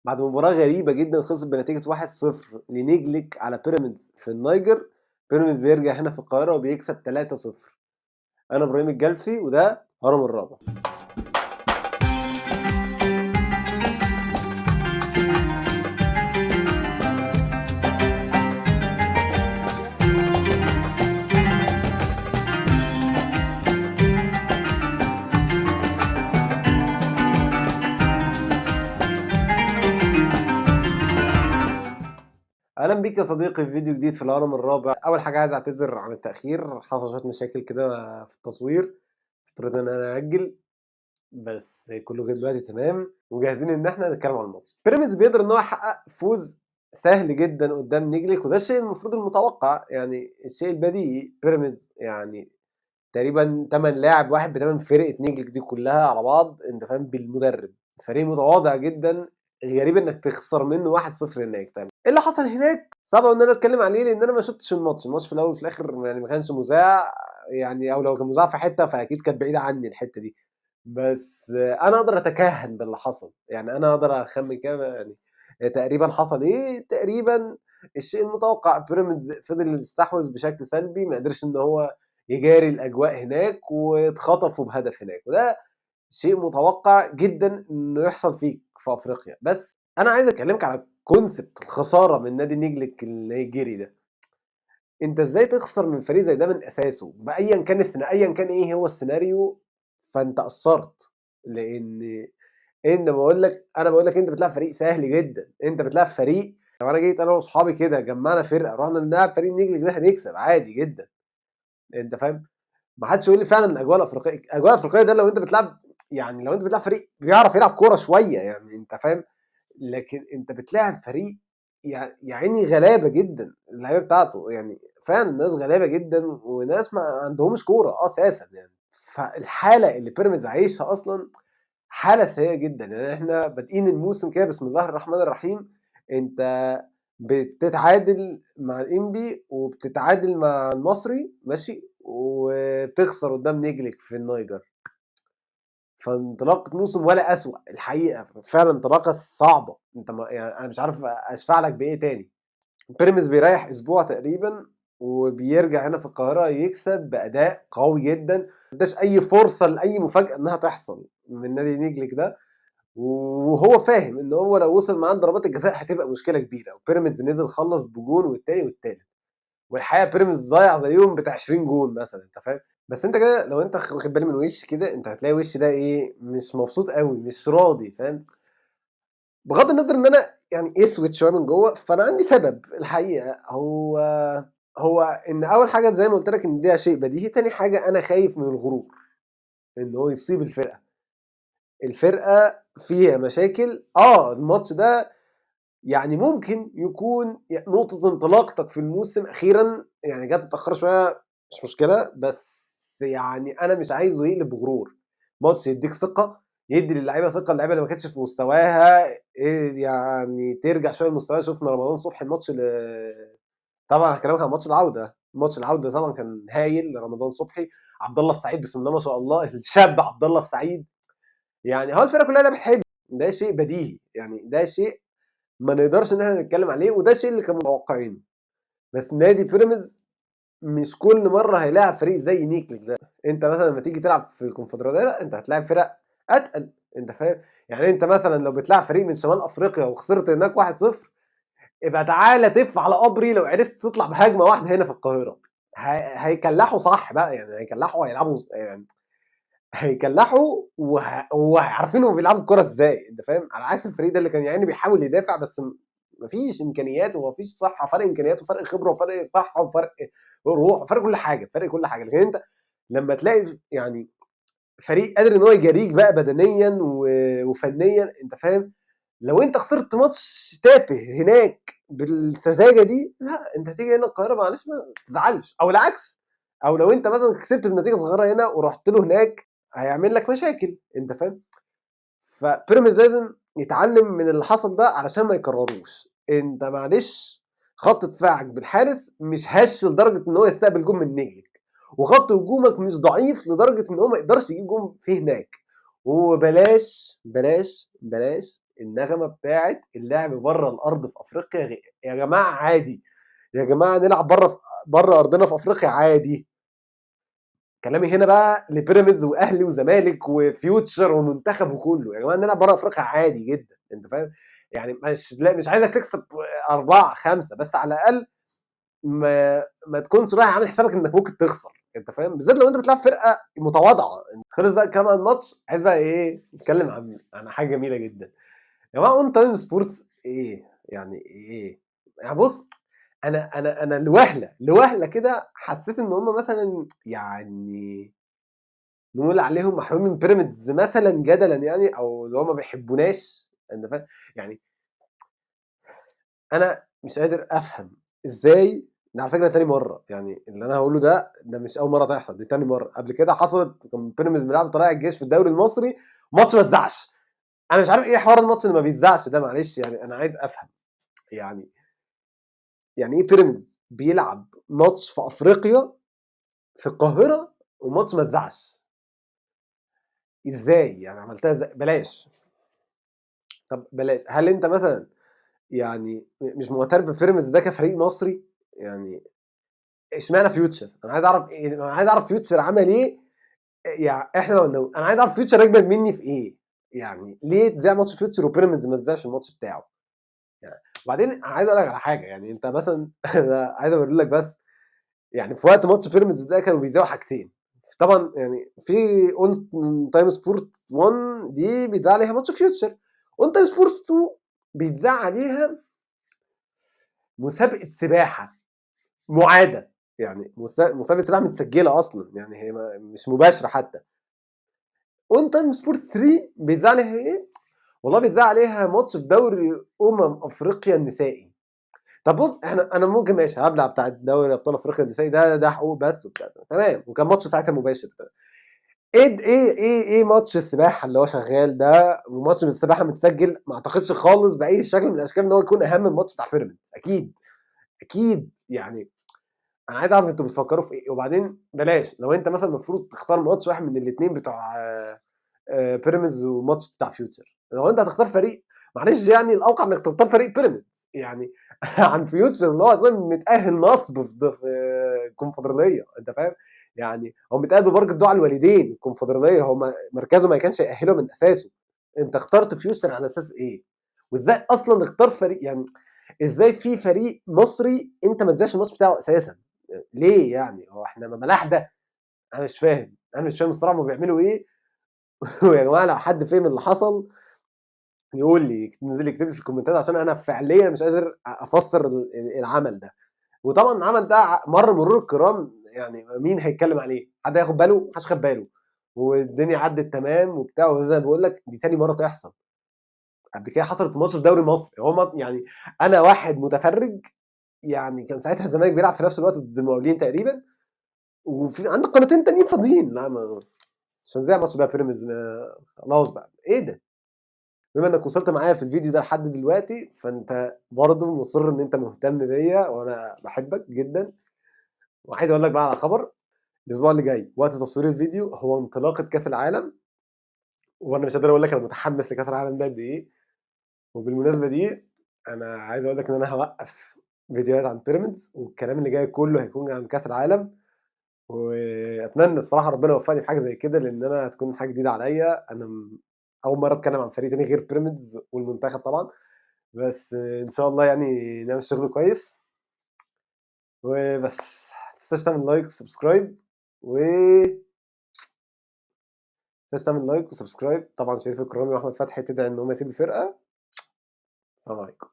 بعد مباراة غريبة جدًا خلصت بنتيجة 1-0 لنجلِك على بيراميدز في النيجر. بيراميدز بيرجع هنا في القاهرة وبيكسب 3-0. أنا إبراهيم الجلفي وده هرم الرابع. أهلا بيك يا صديقي في فيديو جديد في الهرم الرابع. أول حاجة عايز أعتذر عن التأخير، حصل شوية مشاكل كده في التصوير، اضطريت إن أنا أأجل، بس كله كده دلوقتي تمام وجاهزين إن إحنا نتكلم عن الماتش. بيراميدز بيقدر إن هو يحقق فوز سهل جدا قدام نجلك، وده الشيء المفروض المتوقع، يعني الشيء البديهي. بيراميدز يعني تقريبا 8 لاعب واحد بتمن فرقة نجلك دي كلها على بعض، أنت فاهم، بالمدرب. فريق متواضع جدا، غريب انك تخسر منه 1-0 هناك. طيب ايه اللي حصل هناك؟ صعب ان انا اتكلم عليه لان انا ما شفتش الماتش في الاول وفي الاخر، يعني ما كانش مذاع، يعني او لو كان مذاع في حته فاكيد كانت بعيده عني الحته دي. بس انا اقدر اتكهن باللي حصل، يعني انا اقدر اخمن كده، يعني تقريبا حصل ايه تقريبا الشيء المتوقع. بيراميدز فضل يستحوذ بشكل سلبي، ما قدرش ان هو يجاري الاجواء هناك، واتخطفوا بهدف هناك، وده شيء متوقع جدًا إنه يحصل فيك في أفريقيا. بس أنا عايز أكلمك على concept الخسارة من نادي نجلِك النيجيري ده. أنت إزاي تخسر من فريق زي ده من أساسه؟ بأيًا كان أيًا كان إيه هو السيناريو، فأنت قصّرت. لإن أنا باقول لك أنت بتلاعب فريق سهل جدًا، أنت بتلاعب فريق، لو أنا جيت أنا وأصحابي كده جمّعنا فرقة رُحنا نلاعب فريق نجلِك ده هنكسب عادي جدًا، أنت فاهم؟ ما حدش يقول لي فعلًا الأجواء الأفريقية، الأجواء الأفريقية ده لو أنت بتلعب، يعني لو أنت بتلعب فريق بيعرف يلعب كورة شوية، يعني أنت فاهم، لكن أنت بتلاعب فريق يا عيني غلابة جدًا اللعيبة بتاعته، يعني فعلًا ناس غلابة جدًا وناس ما عندهمش كورة أساسًا يعني. فالحالة اللي بيراميدز عايشها أصلًا حالة سيئة جدًا، يعني إحنا بادئين الموسم كده بسم الله الرحمن الرحيم. أنت بتتعادل مع الإنبي وبتتعادل مع المصري ماشي، وبتخسر قدام نجلِك في النيجر. فانطلاقة موسم ولا أسوأ الحقيقة، فعلًا انطلاقة صعبة، أنت ما يعني أنا مش عارف أشفع لك بإيه تاني. بيراميدز بيريّح أسبوع تقريبًا، وبيرجع هنا في القاهرة يكسب بأداء قوي جدًا، ما اداش أي فرصة لأي مفاجأة إنها تحصل من نادي نجلِك ده، وهو فاهم إن هو لو وصل معاه لضربات الجزاء هتبقى مشكلة كبيرة، وبيراميدز نزل خلّص بجون والتاني والتالت، والحقيقة بيراميدز ضيّع زيّهم بتاع 20 جون مثلًا، أنت فاهم؟ بس أنت كده لو أنت واخد بالي من وِش كده، أنت هتلاقي وِش ده إيه، مش مبسوط أوي، مش راضي، فاهم؟ بغض النظر إن أنا يعني أسود شوية من جوّه، فأنا عندي سبب الحقيقة. هو إن أول حاجة زي ما قُلت لك إن ده شيء بديهي، تاني حاجة أنا خايف من الغرور، إن هو يصيب الفرقة. الفرقة فيها مشاكل، الماتش ده يعني ممكن يكون نقطة انطلاقتك في الموسم أخيرًا، يعني جات متأخرة شوية مش مشكلة، بس يعني أنا مش عايزه يقلب بغرور. ماتش يدّيك ثقة، يدّي للعيبة ثقة، اللعيبة اللي ما كانتش في مستواها يعني ترجع شوية لمستواها. شُفنا رمضان صبحي الماتش طبعًا هاكلمك عن ماتش العودة. ماتش العودة طبعًا كان هايل لرمضان صبحي. عبد الله السعيد بسم الله ما شاء الله، الشاب عبد الله السعيد، يعني هو الفرقة كلها لعبت حلو، ده شيء بديهي، يعني ده شيء ما نقدرش إن إحنا نتكلم عليه، وده الشيء اللي كانوا متوقعينه. بس نادي بيراميدز مش كل مرة هيلاعب فريق زي نيكليك ده. أنت مثلًا لمّا تيجي تلعب في الكونفدرالية لأ، أنت هتلاعب فرق أتقل، أنت فاهم؟ يعني أنت مثلًا لو بتلاعب فريق من شمال أفريقيا وخسرت هناك 1-0، ابقى تعالَ تِف على قبري لو عرفت تطلع بهجمة واحدة هنا في القاهرة. هيكلّحوا صح بقى، يعني هيكلّحوا وهيلعبوا يعني هيكلّحوا وعارفين هُم بيلعبوا الكورة إزاي، أنت فاهم؟ على عكس الفريق ده اللي كان يا عيني بيحاول يدافع، بس ما فيش إمكانيات وما فيش صحة، فرق إمكانيات وفرق خبرة وفرق صحة وفرق روح وفرق كل حاجة، فرق كل حاجة. لكن أنت لمّا تلاقي يعني فريق قادر إن هو يجاريك بقى بدنيًا وفنيًا، أنت فاهم؟ لو أنت خسرت ماتش تافه هناك بالسذاجة دي، لأ، أنت هتيجي هنا القاهرة معلش ما تزعلش، أو العكس، أو لو أنت مثلًا كسبت بنتيجة صغيرة هنا ورُحت له هناك هيعمل لك مشاكل، أنت فاهم؟ فبيراميدز لازم يتعلم من اللي حصل ده علشان ما يكرروش. أنت معلش خط دفاعك بالحارس مش هش لدرجة إن هو يستقبل جون من نجلك، وخط هجومك مش ضعيف لدرجة إن هو ما يقدرش يجيب جون فيه هناك. وبلاش بلاش بلاش النغمة بتاعة اللعب برّه الأرض في أفريقيا يا جماعة عادي، يا جماعة نلعب برّه أرضنا في أفريقيا عادي. كلامي هنا بقى لبيراميدز وأهلي وزمالك وفيوتشر ومنتخب وكُلّه، يا جماعة نلعب برّه أفريقيا عادي جدًا، أنت فاهم؟ يعني مش عايزك تكسب 4، 5 بس على الأقل ما تكونش رايح عامل حسابك إنك ممكن تخسر، أنت فاهم؟ بالذات لو أنت بتلعب فرقة متواضعة. خلص بقى الكلام عن الماتش، عايز بقى إيه، نتكلم عن حاجة جميلة جدًا. يا جماعة on time sports إيه، يعني إيه؟ يعني بُص، أنا لوهلة كده حسّيت إن هُم مثلًا يعني نقول عليهم محرومين من بيراميدز مثلًا جدلًا يعني، أو اللي هو ما بيحبوناش، أنت فاهم؟ يعني أنا مش قادر أفهم إزاي. ده على فكرة تاني مرّة، يعني اللي أنا هاقوله ده مش أول مرّة تحصل، دي تاني مرّة. قبل كده حصلت كان بيراميدز بيلعب طلائع الجيش في الدوري المصري، ماتش ما اتذاعش. أنا مش عارف إيه حوار الماتش اللي ما بيتذاعش ده، معلش يعني أنا عايز أفهم. يعني يعني إيه بيراميدز بيلعب ماتش في أفريقيا في القاهرة وماتش ما اتذاعش؟ إزاي؟ يعني عملتها إزاي؟ بلاش، طب بلاش. هل أنت مثلًا يعني مش معترف ببيراميدز ده كفريق مصري؟ يعني اشمعنى فيوتشر؟ أنا عايز أعرف فيوتشر عمل إيه. إحنا أنا عايز أعرف فيوتشر أجمد مني في إيه؟ يعني ليه اتذاع ماتش فيوتشر وبيراميدز ما اتذاعش الماتش بتاعه؟ يعني وبعدين عايز أقول لك على حاجة، يعني أنت مثلًا أنا عايز أورّي لك بس، يعني في وقت ماتش بيراميدز ده كانوا بيذيعوا حاجتين. طبعًا يعني في on time sport 1 دي بيتذاع عليها ماتش فيوتشر، on time sports 2 بيتذاع عليها مسابقة سباحة مُعادة، يعني مسابقة سباحة متسجلة أصلًا، يعني هي مش مباشرة حتى. on time sport 3 بيتذاع عليها إيه؟ والله بيتذاع عليها ماتش في دوري أفريقيا النسائي. طب بُص، أنا ممكن ماشي هابلع بتاع دوري أبطال أفريقيا النسائي ده حقوق بس وبتاع، تمام، وكان ماتش ساعتها مباشر. إيه ماتش السباحة اللي هو شغال ده، وماتش السباحة متسجل، ما أعتقدش خالص بأي شكل من الأشكال إن هو يكون أهم من الماتش بتاع بيراميدز، أكيد، أكيد يعني. أنا عايز أعرف أنتم بتفكّروا في إيه. وبعدين بلاش، لو أنت مثلًا المفروض تختار ماتش واحد من الاتنين بتوع بيراميدز وماتش بتاع فيوتشر، لو أنت هتختار فريق، معلش يعني الأوقع إنك تختار فريق بيراميدز يعني عن فيوتشر اللي هو أساسًا متأهل نصب في الكونفدرالية، أنت فاهم؟ يعني هو متأهل ببركة دعاء الوالدين الكونفدرالية، هو مركزه ما كانش يأهله من أساسه. أنت اخترت فيوتشر على أساس إيه؟ وإزاي أصلًا اختار فريق، يعني إزاي في فريق مصري أنت ما تذاعش الماتش بتاعه أساسًا؟ ليه يعني؟ هو إحنا ملاحدة؟ أنا مش فاهم الصراحة هُم بيعملوا إيه. ويا جماعة لو حد فِهم اللي حصل يقول لي، ينزل يكتب لي في الكومنتات، عشان أنا فعليًا مش قادر أفسّر العمل ده. وطبعًا العمل ده مَر مرور الكرام، يعني مين هيتكلم عليه؟ حد هياخد باله؟ ما حدش خد باله، والدنيا عدِّت تمام وبتاع. وزي ما باقول لك دي تاني مرّة تحصل. قبل كده حصلت ماتش في الدوري المصري، هو يعني أنا واحد متفرّج، يعني كان ساعتها الزمالك بيلعب في نفس الوقت ضد المقاولين تقريبًا، عندك قناتين تانيين فاضيين، لا مش هنذيع ماتش بقى بيراميدز، خلاص بقى، إيه ده؟ بما إنك وصلت معايا في الفيديو ده لحد دلوقتي، فأنت برضه مُصِر إن أنت مهتم بيّا، وأنا باحبك جدًا. وعايز أقول لك بقى على خبر، الأسبوع اللي جاي وقت تصوير الفيديو هو انطلاقة كأس العالم، وأنا مش قادر أقول لك أنا متحمس لكأس العالم ده قد إيه. وبالمناسبة دي أنا عايز أقول لك إن أنا هاوقّف فيديوهات عن بيراميدز، والكلام اللي جاي كلّه هيكون عن كأس العالم. وأتمنى الصراحة ربنا يوفقني في حاجة زي كده، لإن أنا هتكون حاجة جديدة عليّا. أنا أول مرّة أتكلم عن فريق تاني غير بيراميدز والمنتخب طبعًا. بس إن شاء الله يعني نعمل شغل كويس. وبس، ما تنساش تعمل لايك وسبسكرايب، و طبعًا شريف إكرامي وأحمد فتحي تدعي إن هم يسيبوا الفرقة. سلام عليكم.